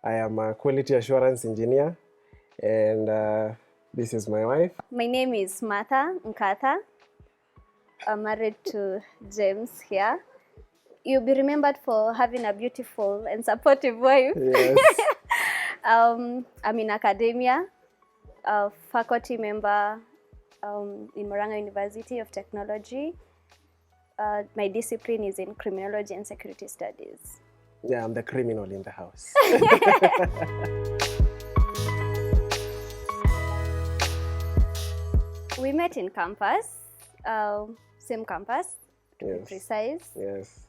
I am a quality assurance engineer, and this is my wife. My name is Martha Nkatha. I'm married to James here. You'll be remembered for having a beautiful and supportive wife. Yes. I'm in academia, a faculty member in Wangare University of Technology. My discipline is in criminology and security studies. Yeah, I'm the criminal in the house. We met in campus, same campus, to be precise. Yes.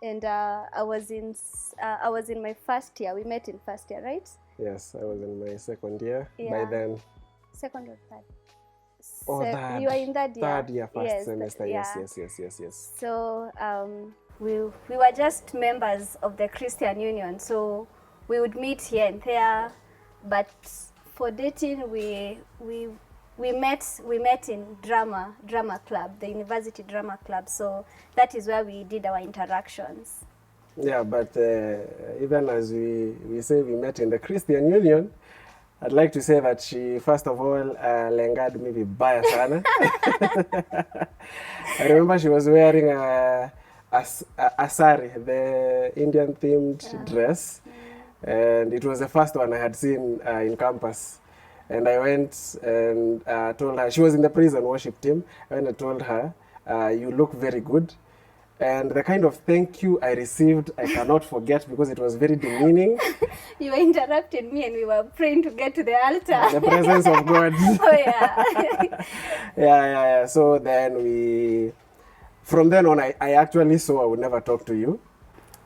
And I was in my first year. We met in first year, right? Yes, I was in my second year. Yeah. By then. Second or third? Third. You were in that year. Third year, first semester. Yeah. Yes. So we were just members of the Christian Union. So we would meet here and there, but for dating we met in drama club, the university drama club. So that is where we did our interactions. Yeah, but even as we say we met in the Christian Union, I'd like to say that she, first of all, lengad me vibaya sana. I remember she was wearing a sari, the Indian themed dress, and it was the first one I had seen in campus. And I went and told her, she was in the praise and worship team, I went and told her, you look very good. And the kind of thank you I received, I cannot forget because it was very demeaning. You interrupted me and we were praying to get to the altar. The presence of God. Oh, yeah. Yeah. So then from then on, I actually saw I would never talk to you.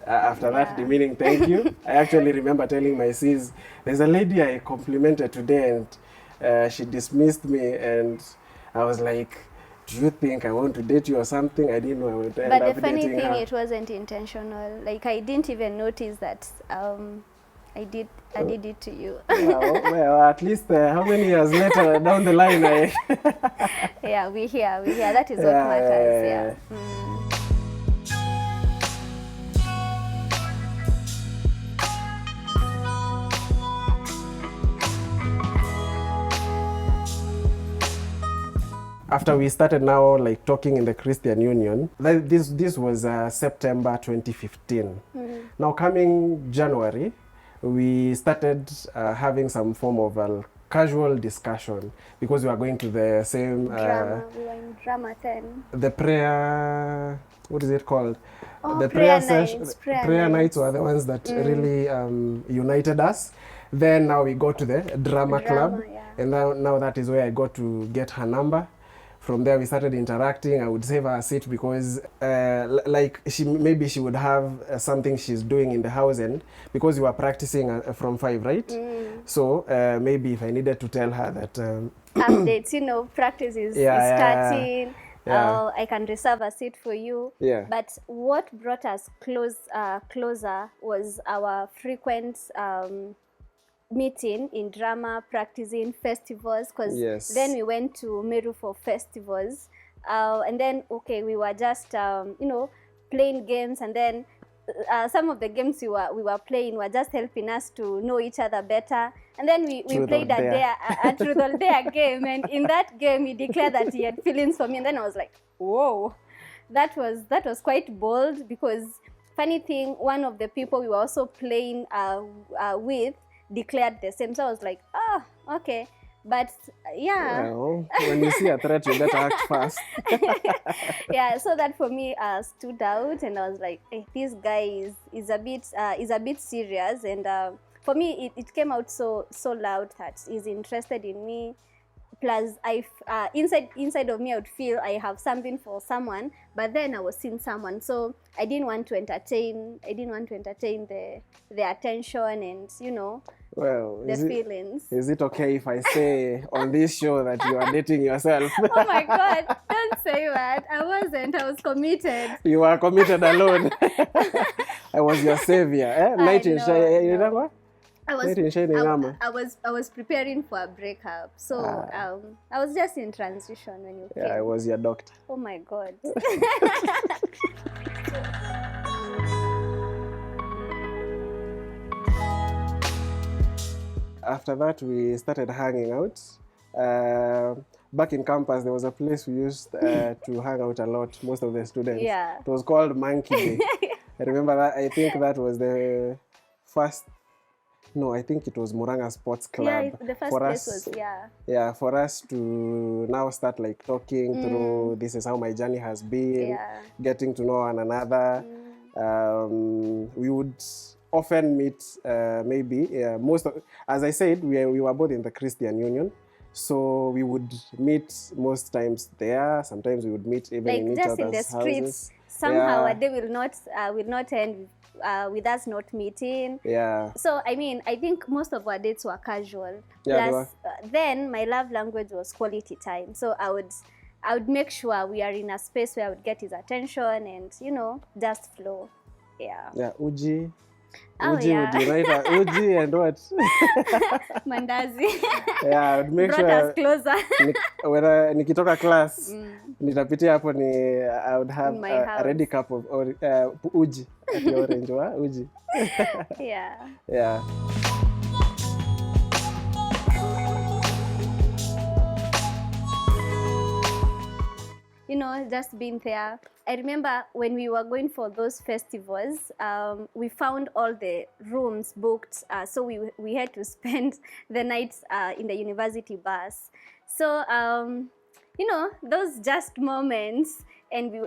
After that demeaning thank you, I actually remember telling my sis, there's a lady I complimented today and she dismissed me, and I was like, do you think I want to date you or something? I didn't know I would end up dating her. But the funny thing, it wasn't intentional. Like, I didn't even notice that I did it to you. Well, at least how many years later down the line, Yeah, we hear. That is what matters. Yeah. After we started now like talking in the Christian Union, this was September 2015. Now coming January, we started having some form of a casual discussion because we were going to the same drama. We were in drama then. The prayer, what is it called? The prayer nights. Prayer nights were the ones that really united us. Then now we go to the drama club, and now that is where I got to get her number. From there we started interacting. I would save her a seat because like maybe she would have something she's doing in the house, and because you were practicing from 5, right? So maybe if I needed to tell her that updates, practice is starting. I can reserve a seat for you. Yeah. But what brought us closer was our frequent meeting in drama, practicing festivals, because then we went to Meru for festivals, and then we were just playing games, and then some of the games we were playing were just helping us to know each other better. And then we played a truth or dare game, and in that game he declared that he had feelings for me, and then I was like, whoa, that was quite bold, because funny thing, one of the people we were also playing with declared the same. So I was like, okay. But yeah. Well, when you see a threat, you better act fast. Yeah, so that for me stood out, and I was like, hey, this guy is a bit serious, and for me it came out so loud that he's interested in me. Plus, inside of me, I would feel I have something for someone, but then I was seeing someone, so I didn't want to entertain the attention and the feelings. Is it okay if I say on this show that you are dating yourself? Oh my God! Don't say that. I wasn't. I was committed. You were committed alone. I was your savior. Knight in shining. I was preparing for a breakup, so I was just in transition when you came. Yeah, I was your doctor. Oh my God. after that, we started hanging out. Back in campus, there was a place we used to hang out a lot, most of the students. Yeah. It was called Monkey Day. I remember that. I think that was the first. No, I think it was Muranga Sports Club. Yeah, the first place was, yeah. Yeah, for us to now start like talking through, this is how my journey has been, getting to know one another. We would often meet, as I said, we were both in the Christian Union. So we would meet most times there. Sometimes we would meet even like in each just other's in the streets. houses. Somehow a day will not end with us not meeting. Yeah. So I mean, I think most of our dates were casual. Yeah, Plus, then my love language was quality time. So I would make sure we are in a space where I would get his attention and just flow. Yeah. Yeah, Uji. Oh, Uji yeah. would unite us. Uji and what? Mandazi. Yeah, I would make Brought sure us closer. when nikitoka class, nitapitia hapo I would have a ready cup of uji at the orange uji. Yeah. Yeah. Just being there. I remember when we were going for those festivals, we found all the rooms booked, so we had to spend the nights in the university bus. So, those just moments, and we,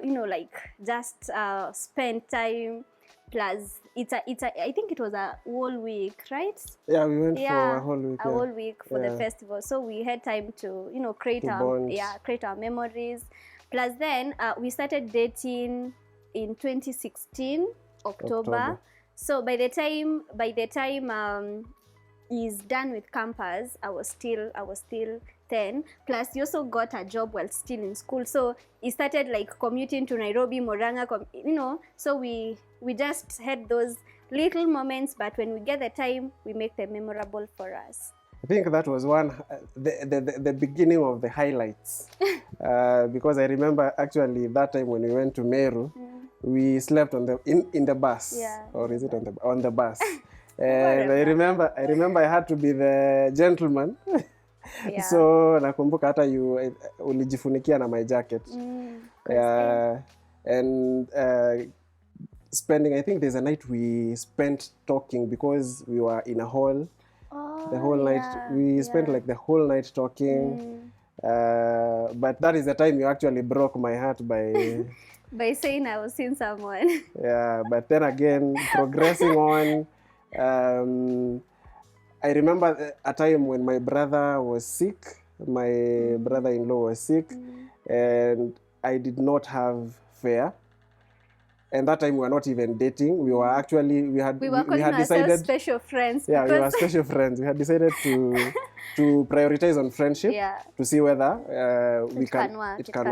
just spend time. Plus, I think it was a whole week, right? Yeah, we went for a whole week. A whole week for the festival. So we had time to, create our memories. Plus then we started dating in 2016 October. So by the time he's done with campus, I was still 10. Plus he also got a job while still in school. So he started commuting to Nairobi, Muranga, So we just had those little moments, but when we get the time, we make them memorable for us. I think that was the beginning of the highlights. Because I remember actually that time when we went to Meru, we slept in the bus. Yeah. Or is it on the bus? And I remember I had to be the gentleman. Yeah. So nakumbuka hata ulijifunikia na my jacket. And spending, I think there's a night we spent talking because we were in a hall. The whole night we spent the whole night talking. But that is the time you actually broke my heart by by saying I was seeing someone. Yeah, but then again, progressing on. I remember a time when my brother was sick. My brother-in-law was sick, and I did not have fare. And that time we were not even dating. We were actually we had decided special friends. Yeah, we were special friends. We had decided to prioritize on friendship, to see whether it can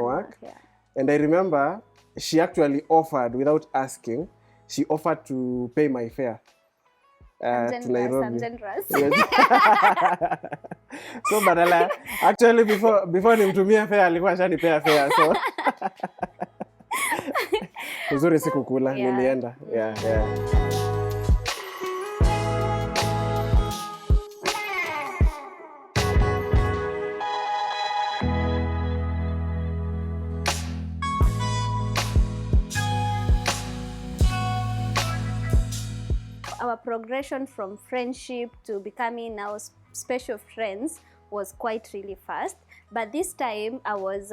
work. Yeah. And I remember she actually offered, without asking, she offered to pay my fare to Nairobi. So badala actually before nimtumie fare alikuwa ashanipea fare, so uzuri sikukula, nilienda. Yeah. Our progression from friendship to becoming now special friends was quite really fast. But this time I was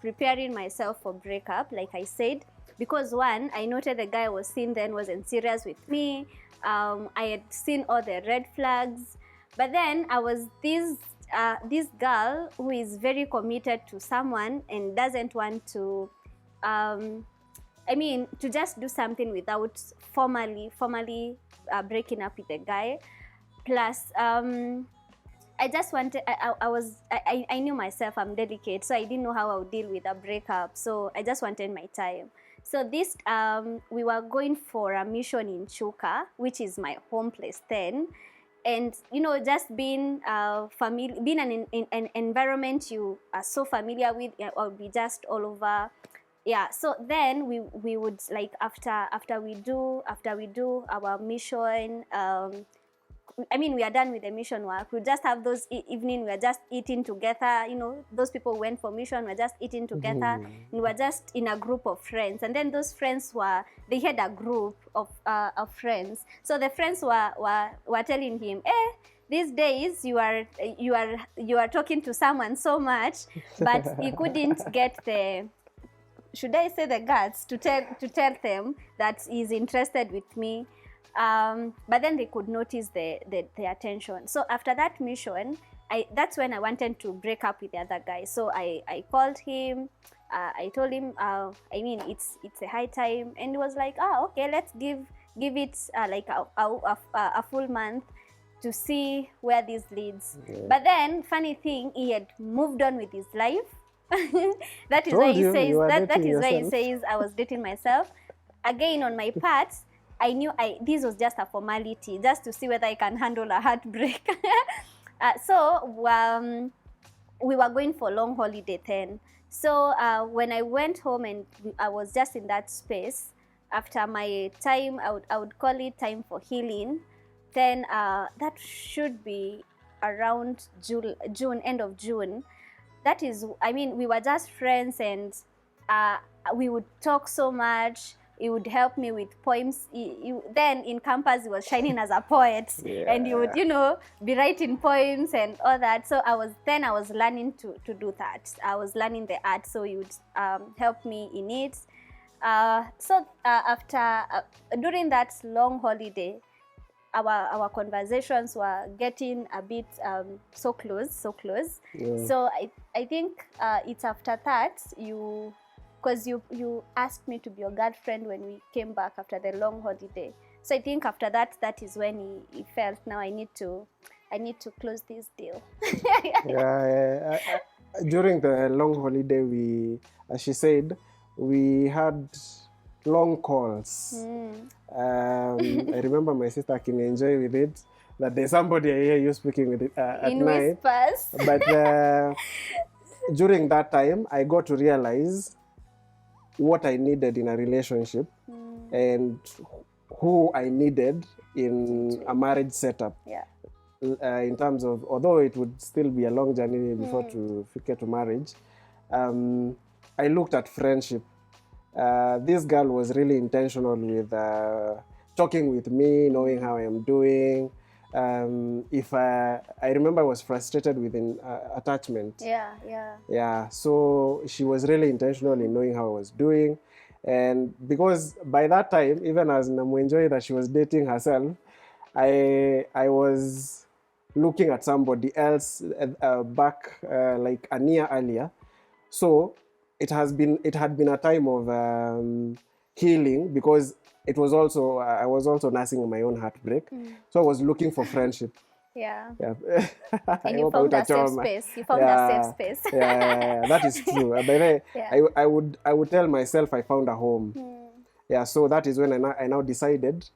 preparing myself for breakup, like I said, because one, I noted the guy I was seeing then wasn't serious with me. I had seen all the red flags, but then I was this girl who is very committed to someone and doesn't want to to just do something without formally breaking up with the guy. Plus, I just wanted, I knew myself, I'm delicate, so I didn't know how I would deal with a breakup. So I just wanted my time. So this, we were going for a mission in Chuka, which is my home place then. And, just being being an environment you are so familiar with, or be just all over. Yeah, so then we would after we do our mission, I mean, we are done with the mission work. We just have those evening, we are just eating together. You know, those people went for mission, we're just eating together. And we're just in a group of friends. And then those friends they had a group of friends. So the friends were telling him, these days you are talking to someone so much, but he couldn't get the, should I say, the guts to tell them that he's interested with me. But then they could notice the attention. So after that mission, that's when I wanted to break up with the other guy. So I called him. I told him, I mean, it's a high time, and he was like, okay, let's give it like a full month to see where this leads. Yeah. But then, funny thing, he had moved on with his life. That is why he says that is why he says I was dating myself. Again, on my part, I knew this was just a formality, just to see whether I can handle a heartbreak. So we were going for a long holiday then. So when I went home and I was just in that space, after my time, I would call it time for healing. Then that should be around June, end of June. That is, I mean, we were just friends, and we would talk so much. He would help me with poems. Then in campus, he was shining as a poet, and he would, be writing poems and all that. So I was learning to do that. I was learning the art, so he would help me in it. So after during that long holiday, our conversations were getting a bit so close. Yeah. So I think it's after that because you asked me to be your girlfriend when we came back after the long holiday. So I think after that is when he felt, now I need to close this deal. During the long holiday, as she said, we had long calls. I remember my sister can enjoy with it, that there's somebody I hear you speaking with it at in night. Whispers. But during that time, I got to realize what I needed in a relationship and who I needed in a marriage setup. Yeah. In terms of, although it would still be a long journey before to get to marriage, I looked at friendship. This girl was really intentional with talking with me, knowing how I am doing. If I remember I was frustrated with attachment. Yeah. So she was really intentional in knowing how I was doing. And because by that time, even as Namuenjoy that she was dating herself, I was looking at somebody else back like a year earlier. So it had been a time of healing, because it was also I was also nursing my own heartbreak. So I was looking for friendship. Yeah. And you found a safe space. You found a safe space. Yeah, that is true. By the way, I would tell myself I found a home. Yeah, so that is when I now decided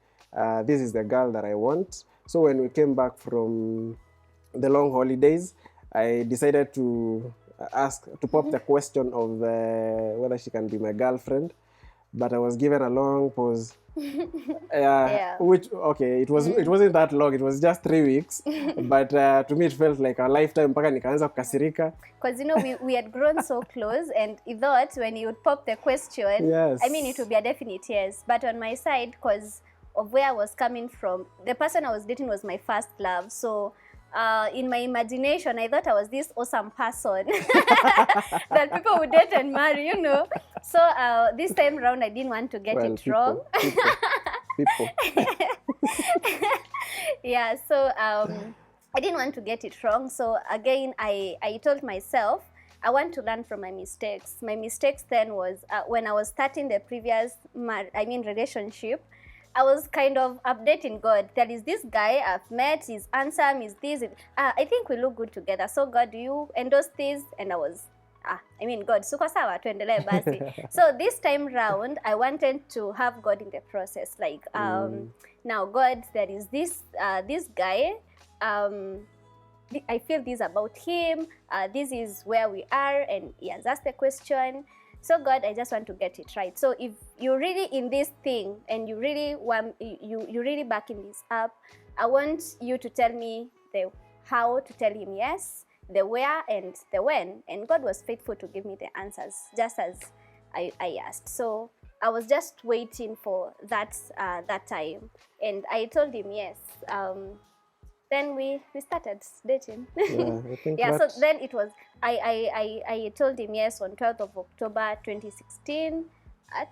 this is the girl that I want. So when we came back from the long holidays, I decided to pop the question of whether she can be my girlfriend. But I was given a long pause. Which, okay, it wasn't that long. It was just 3 weeks. But to me, it felt like a lifetime. Mpaka nikaanza kukasirika. Because, we had grown so close, and he thought when you would pop the question, yes. I mean, it would be a definite yes. But on my side, because of where I was coming from, the person I was dating was my first love. So in my imagination, I thought I was this awesome person that people would date and marry, So this time around, I didn't want to get it wrong. People. Yeah, so I didn't want to get it wrong. So again, I told myself, I want to learn from my mistakes. My mistakes then was when I was starting the previous relationship, I was kind of updating God. There is this guy I've met, he's handsome, he's this. I think we look good together. So God, do you endorse this? And I was, God, suko sawa, tuendelee basi. So this time round, I wanted to have God in the process. Like, now God, there is this guy, I feel this about him, this is where we are, and he has asked the question. So God, I just want to get it right. So if you're really in this thing and you really want, you really backing this up, I want you to tell me the how to tell him yes, the where and the when. And God was faithful to give me the answers, just as I asked. So I was just waiting for that time, and I told him yes. Then we started dating. Yeah, I think yeah. So then it was I told him yes on 12th of October 2016 at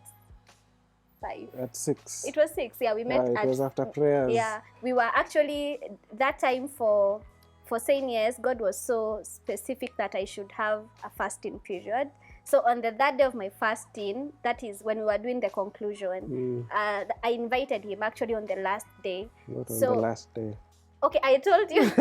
5. At 6. It was 6. Yeah, we met. It was after prayers. Yeah, we were actually that time for saying yes. God was so specific that I should have a fasting period. So on the third day of my fasting, that is when we were doing the conclusion, I invited him actually on the last day. Not on the last day. Okay, I told you.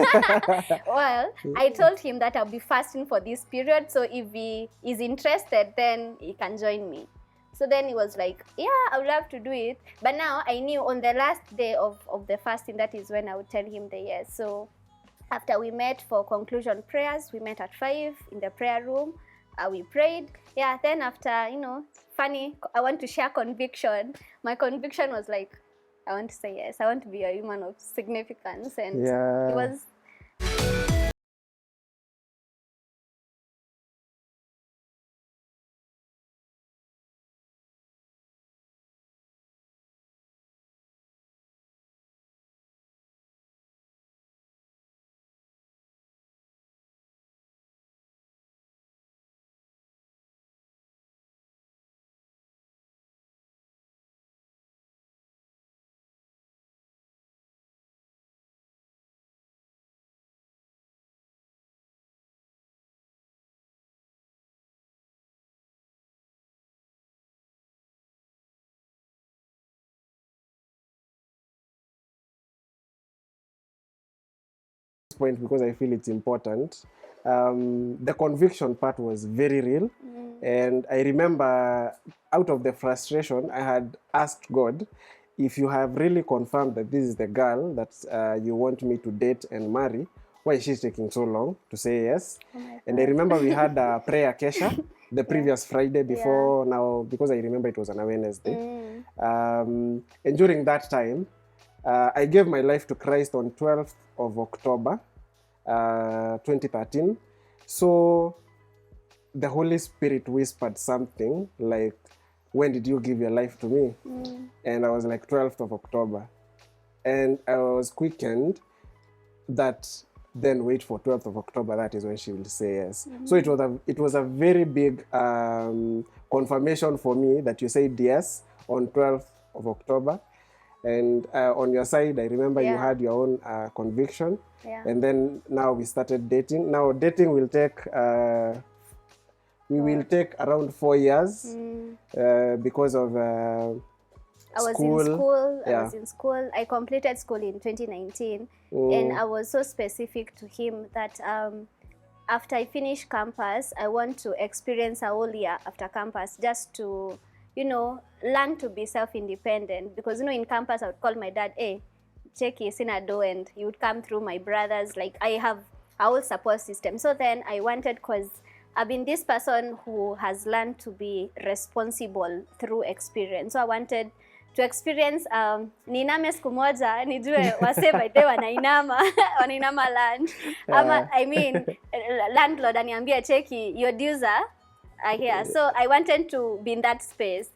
Well, I told him that I'll be fasting for this period. So if he is interested, then he can join me. So then he was like, yeah, I would love to do it. But now I knew on the last day of the fasting, that is when I would tell him the yes. So after we met for conclusion prayers, we met at 5 in the prayer room. We prayed. Yeah, then after, funny, I want to share conviction. My conviction was like, I want to say yes. I want to be a woman of significance. And it was... Point because I feel it's important. The conviction part was very real, and I remember out of the frustration I had asked God, if you have really confirmed that this is the girl that you want me to date and marry, why is she taking so long to say yes? And I remember we had a prayer kesha the previous Friday before now, because I remember it was on a Wednesday. And during that time, I gave my life to Christ on 12th of October 2013. So the Holy Spirit whispered something like, when did you give your life to me? And I was like, 12th of October. And I was quickened that then wait for 12th of October, that is when she will say yes. So it was a very big confirmation for me that you said yes on 12th of October. And on your side, I remember you had your own conviction. And then now we started dating. Now dating will take, we will take around 4 years because of I was school. in school. I was in school. I completed school in 2019. And I was so specific to him that after I finish campus, I want to experience a whole year after campus just to, learn to be self-independent. Because, in campus, I would call my dad, hey, check his in a door, and he would come through my brothers. Like, I have a whole support system. So then I wanted, because I've been this person who has learned to be responsible through experience. So I wanted to experience niiname siku moja nijue wase baite wanainama land. I mean, landlord aniambia cheki your dues are here. So I wanted to be in that space.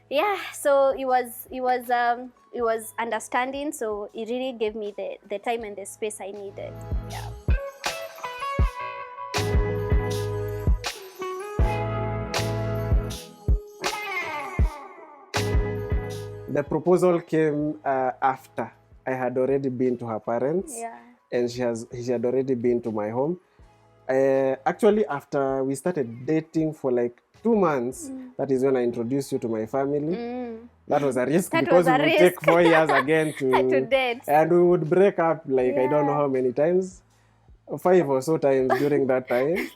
Yeah, so it was understanding. So it really gave me the time and the space I needed. Yeah. The proposal came after I had already been to her parents, and she had already been to my home. Actually, after we started dating for like 2 months, that is when I introduced you to my family. That was a risk because it would take 4 years again to date. And we would break up like I don't know how many times, 5 or so times during that time.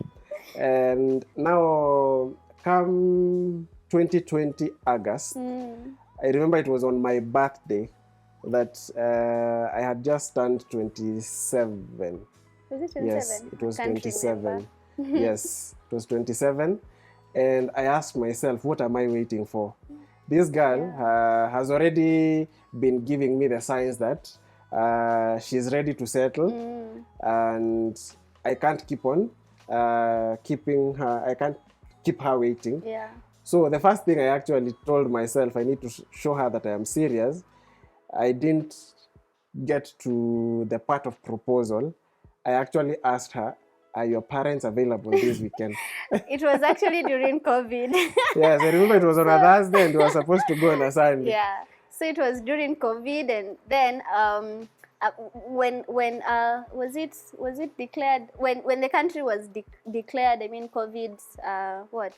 And now, come 2020 August, I remember it was on my birthday that I had just turned 27. Was it 27? Yes, it was 27. Yes, it was 27. And I asked myself, what am I waiting for? This girl has already been giving me the signs that she's ready to settle, and I can't keep on keeping her. I can't keep her waiting. Yeah. So the first thing I actually told myself, I need to show her that I am serious. I didn't get to the part of proposal. I actually asked her, are your parents available this weekend? It was actually during COVID. Yes, I remember it was on a Thursday and we were supposed to go on a Sunday. Yeah, so it was during COVID, and then when was it declared, when the country was declared, I mean COVID's what?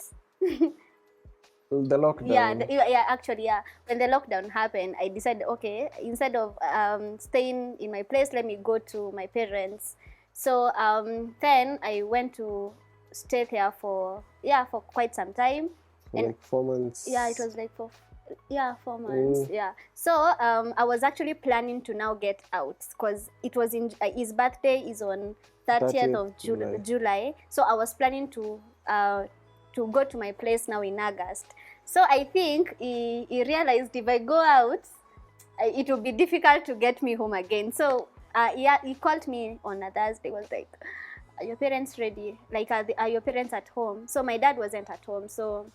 The lockdown. Actually, when the lockdown happened, I decided, okay, instead of staying in my place, let me go to my parents. So then I went to stay there for quite some time. And like 4 months. Yeah, it was like 4 months. Yeah. So I was actually planning to now get out, because it was in his birthday is on 30th of July. So I was planning to go to my place now in August. So I think he realized if I go out, it will be difficult to get me home again. So he called me on a Thursday, was like, are your parents ready? Like, are your parents at home? So my dad wasn't at home. So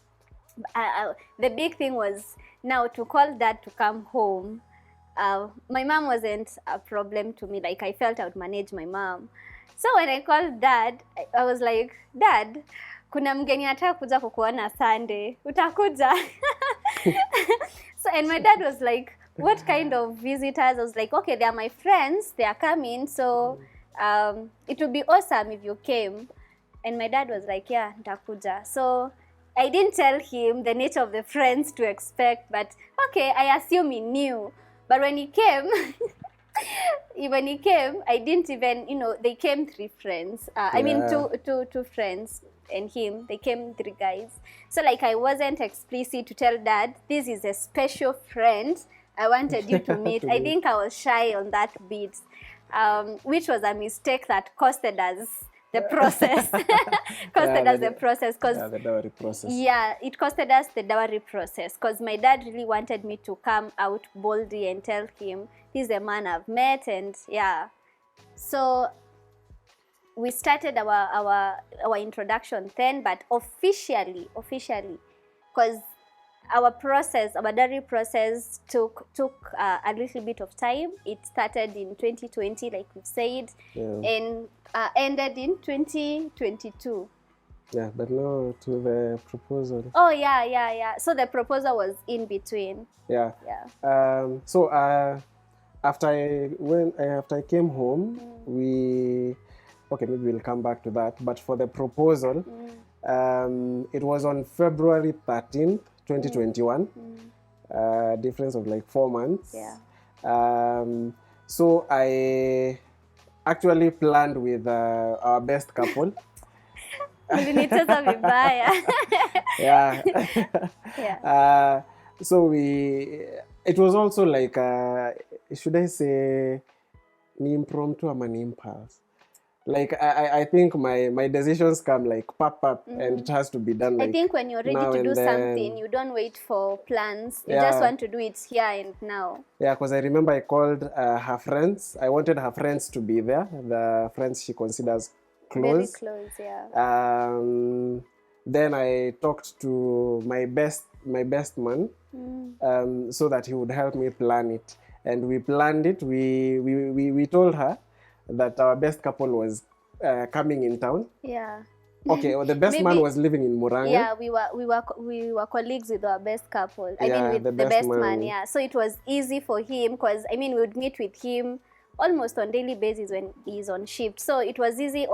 the big thing was now to call dad to come home. My mom wasn't a problem to me. Like, I felt I would manage my mom. So when I called dad, I was like, Dad, kuna mgeni ataka kuja kukuona Sunday, utakuja? So, and my dad was like, what kind of visitors? I was like, okay, they are my friends, they are coming, so it would be awesome if you came. And my dad was like, yeah, nitakuja. So I didn't tell him the nature of the friends to expect, but okay, I assume he knew. But when he came, I didn't even, they came 3 friends. I mean, two friends and him. They came 3 guys. So like, I wasn't explicit to tell dad, this is a special friend I wanted you to meet. I think I was shy on that bit, which was a mistake that costed us the process. The dowry process. Yeah, it costed us the dowry process, because my dad really wanted me to come out boldly and tell him, this is a man I've met, and yeah. So we started our introduction then, but officially, because our dowry process took a little bit of time. It started in 2020, like we've said, and ended in 2022. Yeah, but now to the proposal. Oh yeah. So the proposal was in between. Yeah. So after I came home, maybe we'll come back to that. But for the proposal, it was on February 13th, 2021. Difference of like 4 months. Yeah. So I actually planned with our best couple. Yeah. Yeah. So it was also like, should I say, an impromptu or an impulse? Like, I think my decisions come like pop, and it has to be done. Like, I think when you're ready to do something, you don't wait for plans. You just want to do it here and now. Yeah, because I remember I called her friends. I wanted her friends to be there, the friends she considers close. Very close, yeah. Then I talked to my best man, so that he would help me plan it. And we planned it. We told her that our best couple was coming in town. Yeah. Okay, well, the best man was living in Muranga. Yeah, we were colleagues with our best couple. I mean, with the best man. Yeah. So it was easy for him, because I mean, we would meet with him almost on daily basis when he's on shift. So it was easy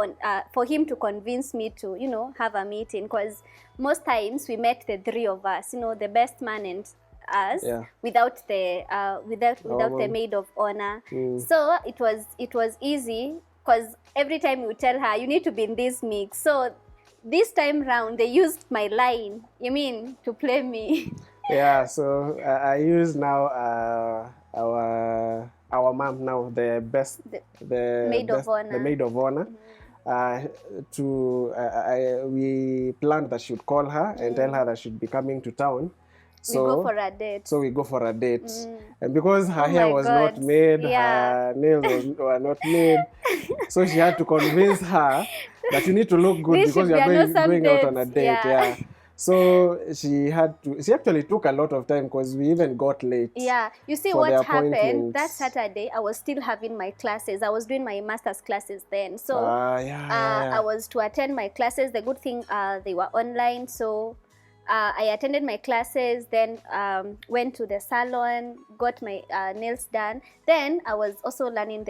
for him to convince me to have a meeting, because most times we met the 3 of us, the best man and us, without the maid of honor. So it was easy, because every time you tell her, you need to be in this mix. So this time round, they used my line, to play me. Yeah, so I use now our mom now, the maid of honor. We planned that she would call her and tell her that she'd be coming to town So we go for a date. So we go for a date. And because her hair was not made, her nails were not made, so she had to convince her that you need to look good because you are going out on a date. So she actually took a lot of time because we even got late. Yeah, you see what happened that Saturday, I was still having my classes. I was doing my master's classes then. So I was to attend my classes. The good thing, they were online. So I attended my classes, then went to the salon, got my nails done. Then I was also learning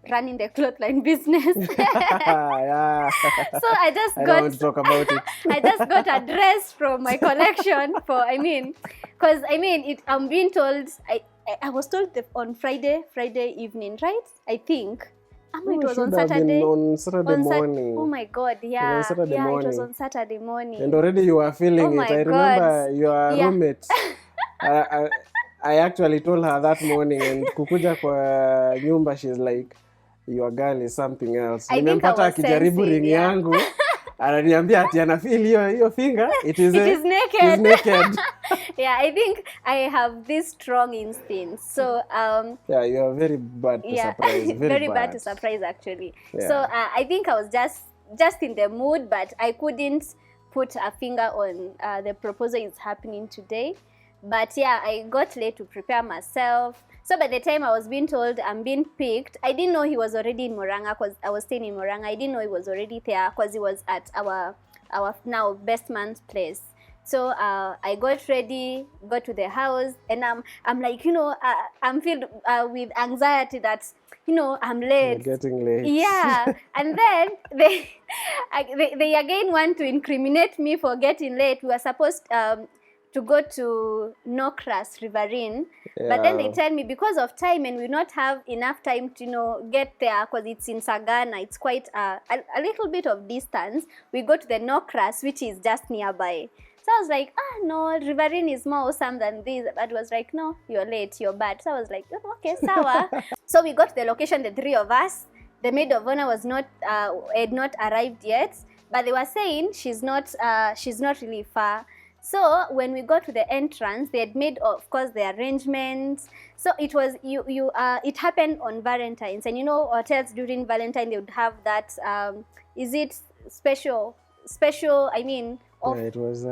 running the clothesline business. So I just don't want to talk about it. I just got a dress from my collection because I'm being told, I was told on Friday evening, right? I think. It was on Saturday. On Saturday morning. Oh my God, yeah. It was on Saturday morning. And already you were feeling it. I remember your roommate. I actually told her that morning, and kukuja kwa nyumba, she's like, your girl is something else. Nimempata akijaribu ring yangu. Ananiambia ati anafeel hiyo finger. It is naked. Yeah, I think I have this strong instinct. So yeah, you are very bad to surprise. Very bad to surprise, actually. Yeah. So I think I was just in the mood, but I couldn't put a finger on the proposal is happening today. But yeah, I got late to prepare myself. So by the time I was being told I'm being picked, I didn't know he was already in Murang'a because I was staying in Murang'a. I didn't know he was already there because he was at our now best man's place. So I got ready, got to the house, and I'm like, I'm filled with anxiety that, I'm late. You're getting late. Yeah. And then they again want to incriminate me for getting late. We were supposed to go to Nokras Riverine, but then they tell me because of time and we not have enough time to get there because it's in Sagana. It's quite a little bit of distance. We go to the Nokras, which is just nearby. So I was like, no, Riverine is more awesome than this. But it was like, no, you're late, you're bad. So I was like, okay, sawa. So we got to the location, the three of us. The maid of honor was had not arrived yet, but they were saying she's not really far. So when we got to the entrance, they had made, of course, the arrangements. So it was it happened on Valentine's, and hotels during Valentine they would have that. Is it special? I mean, it was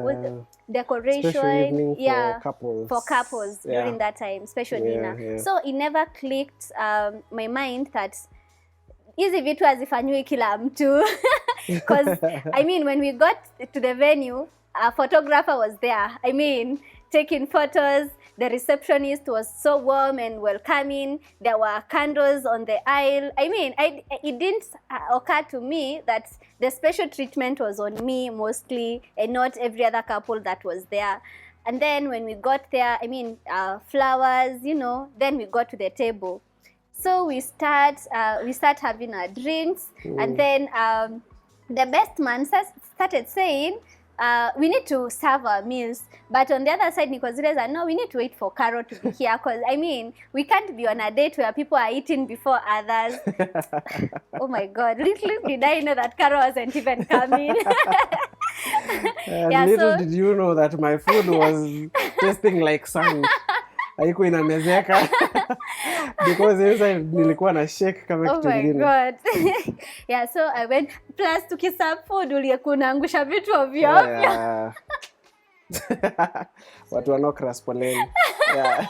decoration. Special evening for couples. For couples during that time, special dinner. Yeah. So it never clicked my mind that hizi vitu hazifanywi kila mtu. Because when we got to the venue, a photographer was there. Taking photos. The receptionist was so warm and welcoming. There were candles on the aisle. It didn't occur to me that the special treatment was on me mostly and not every other couple that was there. And then when we got there, flowers, then we got to the table. So we start having our drinks, and then the best man started saying, we need to serve our meals, but on the other side, Nico said, no, we need to wait for Carol to be here because we can't be on a date where people are eating before others. Oh my God! Little did I know that Carol wasn't even coming. Little did you know that my food was tasting like sand. Haiko inamezeka because inside nilikuwa na shake kama kitu kingine. Oh my God. Yeah, so I went plus tukiserve food ulikuwa unaangusha vitu ovyo ovyo. Watu wa Nokras poleni. Yeah.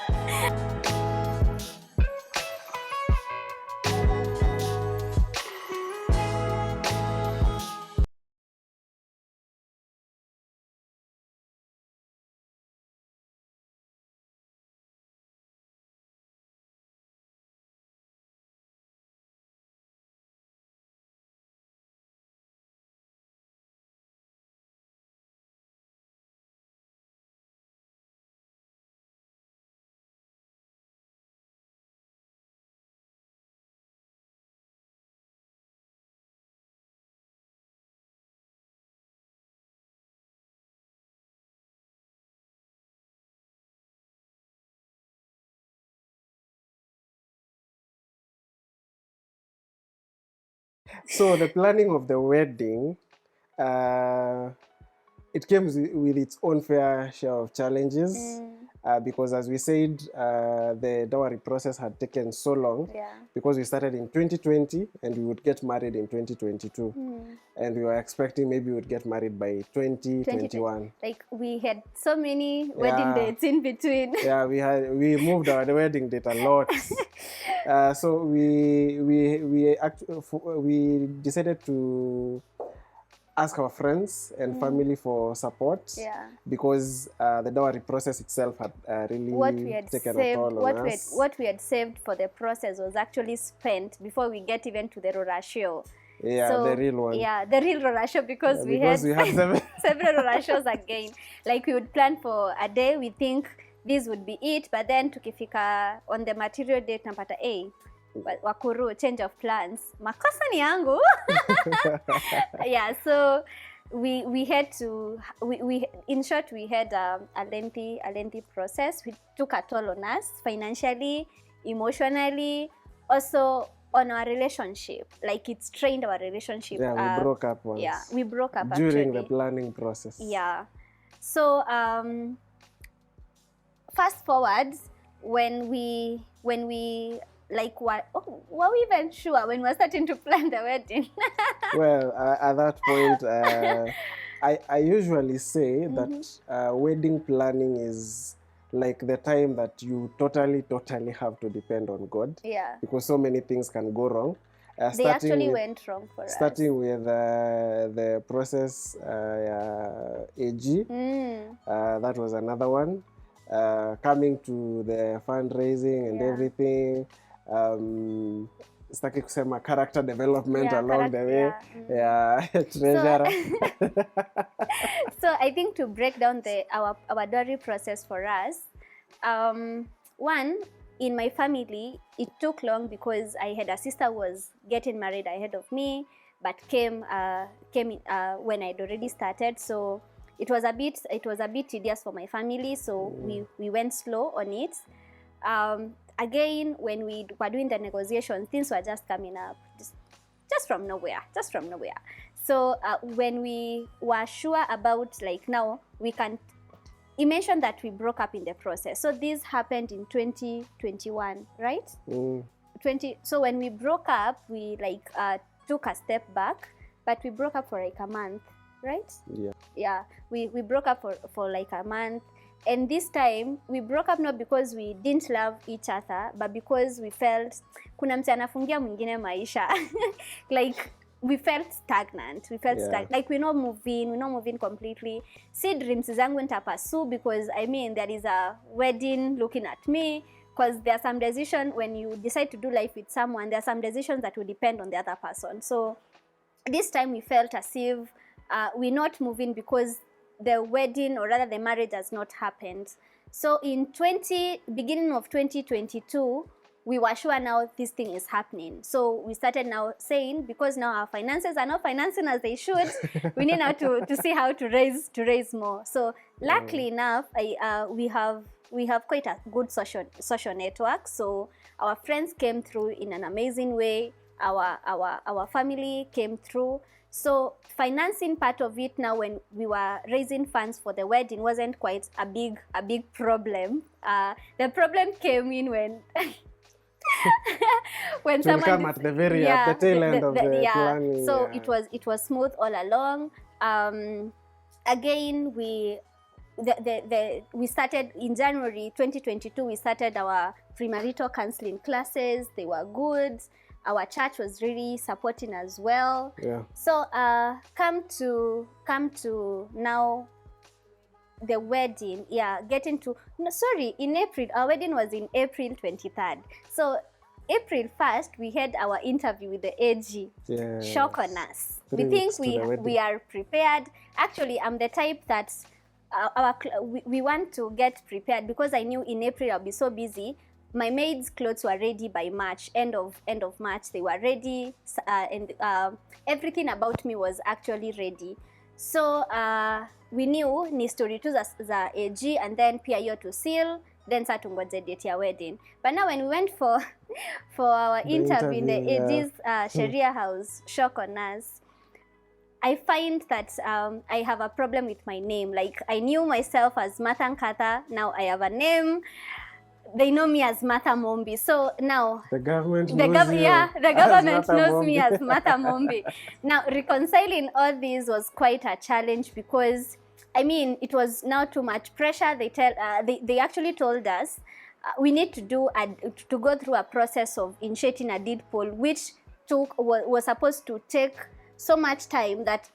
So the planning of the wedding, it came with its own fair share of challenges. Because as we said, the dowry process had taken so long, because we started in 2020 and we would get married in 2022. And we were expecting maybe we would get married by 2021. Like we had so many wedding dates in between. Yeah, we moved our wedding date a lot. So we decided to ask our friends and family for support, because the dowry process itself had really taken a toll on us. What we had saved for the process was actually spent before we get even to the rorasho. Yeah, so, the real one. Yeah, the real rorasho, because we had several rorashos again. Like we would plan for a day, we think this would be it, but then tukifika on the material date napata wakuru, change of plans. Makosa ni yangu. Yeah, so we had to, in short, we had a lengthy process. We took a toll on us financially, emotionally, also on our relationship. Like it strained our relationship. Yeah, we broke up once. Yeah, we broke up during the planning process. Yeah. So fast forward, when we like were we even sure when we were starting to plan the wedding? Well, at that point, I usually say that wedding planning is like the time that you totally have to depend on God. Yeah. Because so many things can go wrong. They actually went wrong for us. Starting with the process AG, that was another one. Coming to the fundraising and everything. Sitaki kusema character development along the way. Treasurer. So I think to break down our dowry process for us, one, in my family, it took long because I had a sister who was getting married ahead of me, but came when I'd already started. So it was a bit tedious for my family. So we went slow on it. Again, when we were doing the negotiations, things were just coming up, just from nowhere. So when we were sure about, like, now we can, you mentioned that we broke up in the process. So this happened in 2021, right? So when we broke up, we took a step back, but we broke up for like a month, right? Yeah, we broke up for like a month. And this time, we broke up not because we didn't love each other, but because we felt, kuna mtu anafungia mwingine maisha. Like, we felt stagnant. Like, we're not moving completely. See, dreams zangu nitapursue because, I mean, there is a wedding looking at me. Because there are some decisions, when you decide to do life with someone, there are some decisions that will depend on the other person. So, this time we felt as if we're not moving because the wedding, or rather the marriage, has not happened. So in beginning of 2022, we were sure now this thing is happening. So we started now saying, because now our finances are not financing as they should, we need now to see how to raise more. So luckily enough, we have quite a good social network. So our friends came through in an amazing way. Our family came through. So financing part of it now, when we were raising funds for the wedding, wasn't quite a big problem. The problem came in when someone come at the very at the tail end of the planning. So it was smooth all along. Again, we started in January 2022. We started our premarital counseling classes. They were good. Our church was really supporting as well. Yeah. So come to now the wedding. Yeah, in April. Our wedding was in April 23rd. So April 1st, we had our interview with the AG. Yes. Shock on us. We think we are prepared. Actually, I'm the type that we want to get prepared, because I knew in April I'll be so busy. My maid's clothes were ready by March, end of March. They were ready, and everything about me was actually ready. So we knew ni story tu za AG, and then pia hiyo to seal, then sa tungoje date ya wedding. But now when we went for our interview in the AG's Sharia house, shock on us. I find that I have a problem with my name. Like, I knew myself as Martha Nkatha. Now I have a name. They know me as Martha Mombi. So now the government knows the government knows me as Martha Mombi. Now, reconciling all this was quite a challenge because, I mean, it was now too much pressure. They actually told us we need to go through a process of initiating a deed poll, which was supposed to take so much time that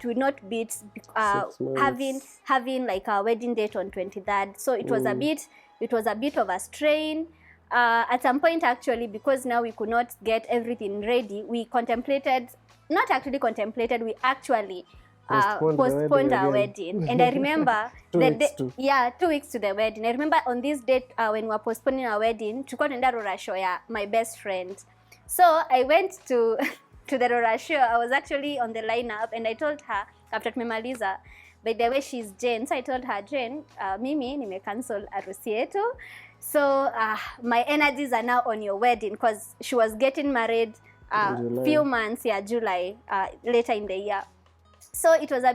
would not beat having like a wedding date on 23rd. So it was a bit of a strain. At some point, actually, because now we could not get everything ready, we not actually contemplated, we actually postponed our wedding. And I remember 2 weeks 2 weeks to the wedding. I remember on this date when we were postponing our wedding, tulikuwa tunaenda Rora show ya my best friend. So I went to the Rora show. I was actually on the lineup, and I told her after tumemaliza, by the way, she's Jane. So I told her, Jane, mimi nime cancel harusi yetu. So my energies are now on your wedding, because she was getting married few months, July, later in the year. So it was a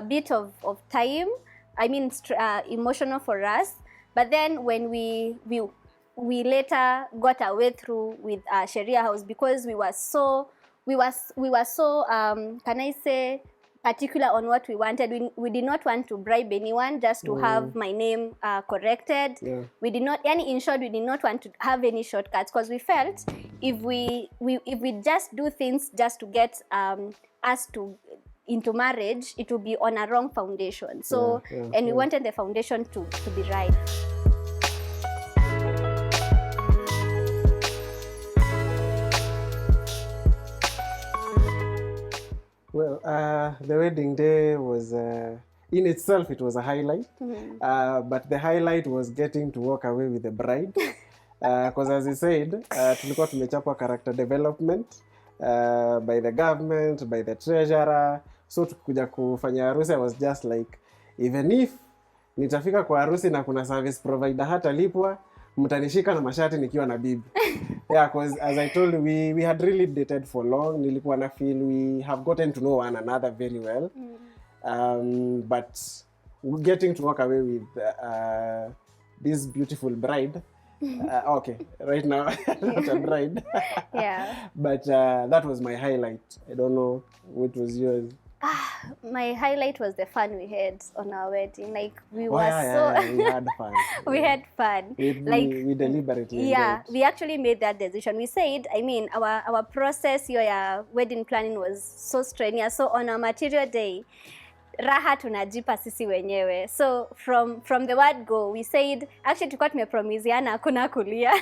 bit of time. I mean, emotional for us. But then when we later got our way through with Sharia House, because we were so can I say, particular on what we wanted. We did not want to bribe anyone just to have my name corrected. Yeah. We did not, in short, we did not want to have any shortcuts, because we felt if we just do things just to get us into marriage, it would be on a wrong foundation. So we wanted the foundation to be right. Well, the wedding day was, in itself, it was a highlight. But the highlight was getting to walk away with the bride. Because as I said, tulikuwa tumechapwa character development by the government, by the treasurer. So tukuja kufanya harusi, I was just like, even if nitafika kwa harusi na kuna service provider hata lipwa, mtanishika na mashati nikiwa na bibi. Yeah, because as I told you, we had really dated for long. Nilikuwa na feel we have gotten to know one another very well. But getting to walk away with this beautiful bride. Okay, right now, not a bride. Yeah. But that was my highlight. I don't know what was yours. My highlight was the fun we had on our wedding. Like, we we had fun. We had fun. We deliberately. Yeah, we actually made that decision. We said, I mean, our process, your wedding planning was so strenuous. So on our material day, raha tunajipa sisi wenyewe. So from the word go, we said, actually tulikuwa tumepromiseana hakuna kulia.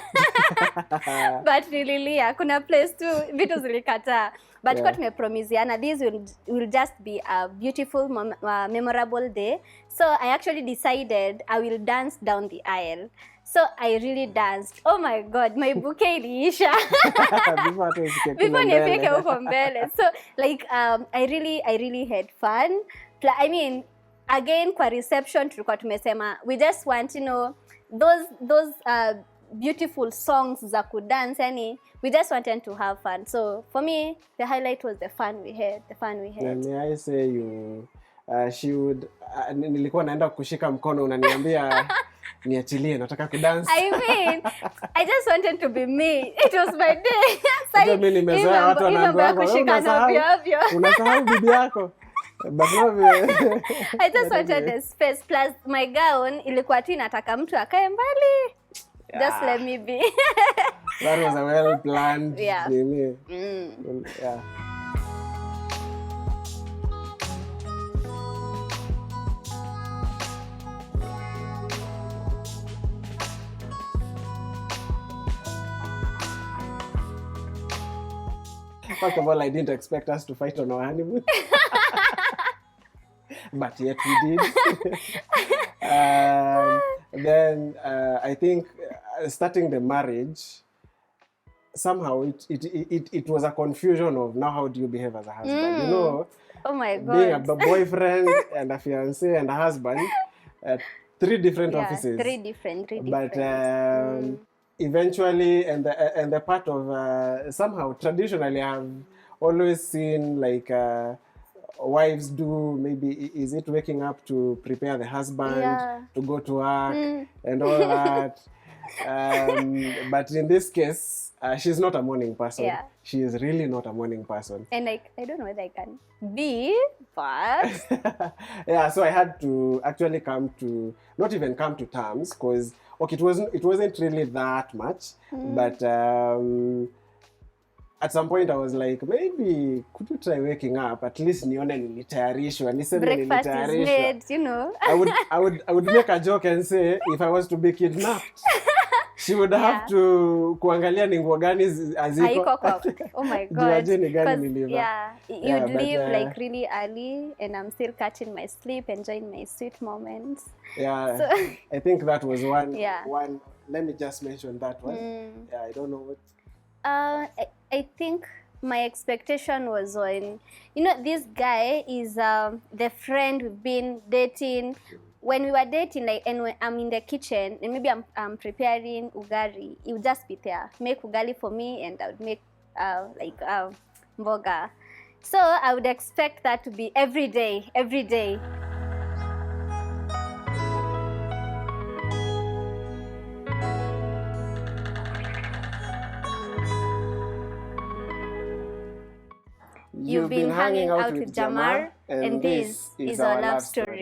But nililia, kuna place tu vitu zilikataa. But tulikuwa tumepromiseana this will just be a beautiful memorable day. So I actually decided I will dance down the aisle. So I really danced. Oh my God, my bouquet iliisha. Before nifike huko mbele. So like I really had fun. I mean, again, kwa reception tulikuwa tumesema we just want, you know, those beautiful songs za kudance, yani we just wanted to have fun. So for me, the highlight was the fun we had. May I say she would nilikuwa naenda kushika mkono unaniambia niachilie nataka kudance. I mean, I just wanted to be me. It was my day. Sasa mimi nimezoea watu wanaambiwa unasahau bibi yako. But I just wanted the space. Plus my gown ilikuwa tu inataka mtu akae mbali. Just let me be. That was a well planned. Yeah. Yeah. First of all, I didn't expect us to fight on our honeymoon. But yet we did. Then I think starting the marriage, somehow it was a confusion of now how do you behave as a husband. You know, oh my God. Being a boyfriend and a fiancé and a husband, 3 different offices. Three different. But eventually, and the part of somehow traditionally I have always seen like wives do, maybe is it waking up to prepare the husband to go to work and all that. But in this case, she's not a morning person. Yeah. She is really not a morning person. And like, I don't know whether I can be, but yeah, so I had to actually not even come to terms, because okay, it wasn't really that much, but at some point I was like, maybe could you try waking up at least nione nilitayarishwa, niseme breakfast is made, you know. I would make a joke and say if I was to be kidnapped, she would have to kuangalia ni nguo gani aziko. Oh my god. Yeah, you'd leave like really early and I'm still catching my sleep, enjoying my sweet moments. Yeah, so, I think that was one. Let me just mention that one. Yeah, I don't know what. I think my expectation was on, you know, this guy is the friend we've been dating. When we were dating, like, and when I'm in the kitchen and maybe I'm preparing ugari, he would just be there, make ugali for me, and I would make mboga. So I would expect that to be every day. You've been hanging out with Jamar, and this is our love story.